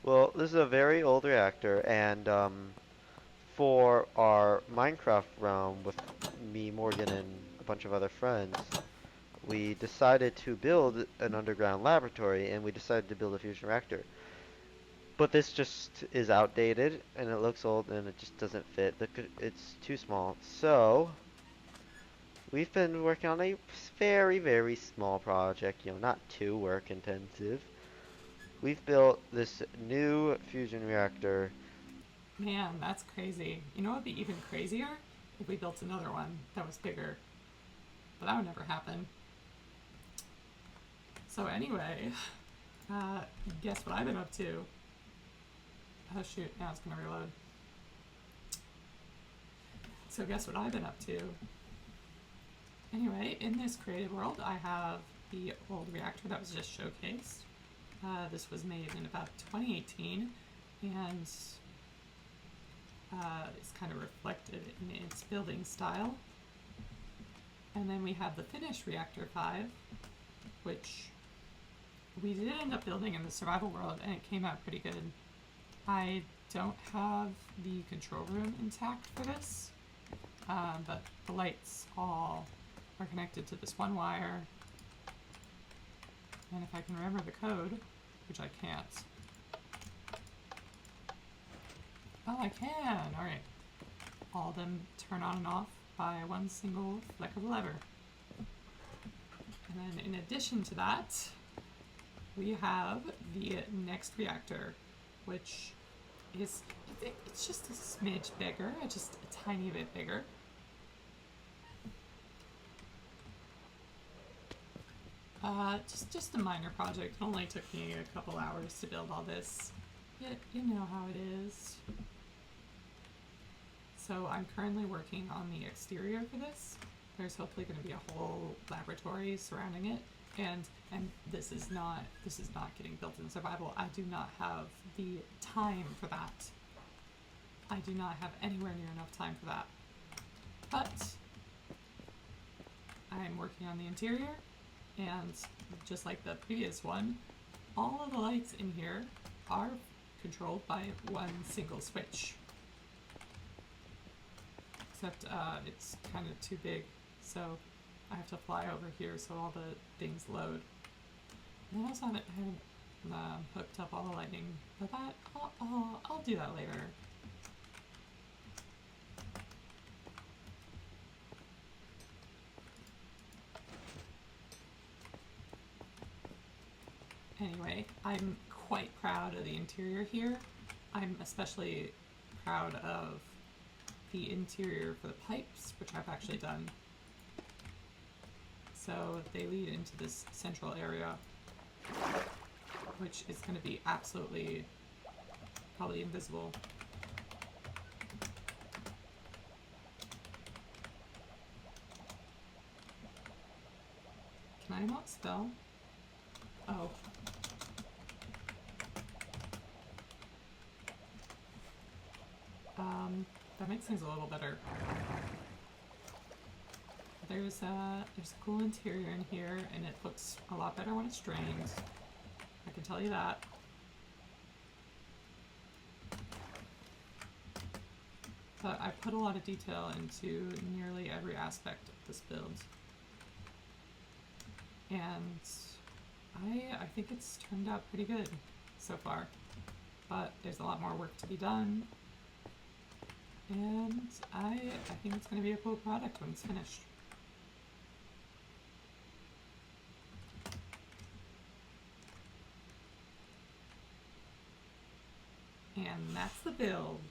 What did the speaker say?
Well, this is a very old reactor, and for our Minecraft realm with me, Morgan, and a bunch of other friends, we decided to build an underground laboratory, and we decided to build a fusion reactor. But this just is outdated, and it looks old, and it just doesn't fit. It's too small. So, we've been working on a very, very small project, not too work intensive. We've built this new fusion reactor. Man, that's crazy. You know what would be even crazier? If we built another one that was bigger. But that would never happen. So anyway, uh, guess what I've been up to? Oh shoot, now it's gonna reload. So guess what I've been up to? Anyway, in this creative world, I have the old reactor that was just showcased. This was made in about 2018, and it's kind of reflected in its building style. And then we have the finished Reactor 5, which we did end up building in the survival world, and it came out pretty good. I don't have the control room intact for this, but the lights all are connected to this one wire. And if I can remember the code, which I can't. Oh, I can! Alright. All of them turn on and off by one single flick of a lever. And then in addition to that, we have the next reactor, which is, it's just a smidge bigger, just a tiny bit bigger. Just a minor project. It only took me a couple hours to build all this. You know how it is. So I'm currently working on the exterior for this. There's hopefully going to be a whole laboratory surrounding it, and this is not getting built in survival. I do not have the time for that. I do not have anywhere near enough time for that. But I'm working on the interior, and just like the previous one, all of the lights in here are controlled by one single switch. Except it's kind of too big, so I have to fly over here so all the things load. And I also haven't hooked up all the lighting, but that I'll do that later. Anyway, I'm quite proud of the interior here. I'm especially proud of the interior for the pipes, which I've actually done. So they lead into this central area, which is going to be absolutely probably invisible. Can I not spell? Oh. That makes things a little better. There's a cool interior in here, and it looks a lot better when it's drained. I can tell you that. But I put a lot of detail into nearly every aspect of this build. And I think it's turned out pretty good so far. But there's a lot more work to be done. And I think it's going to be a cool product when it's finished. And that's the build.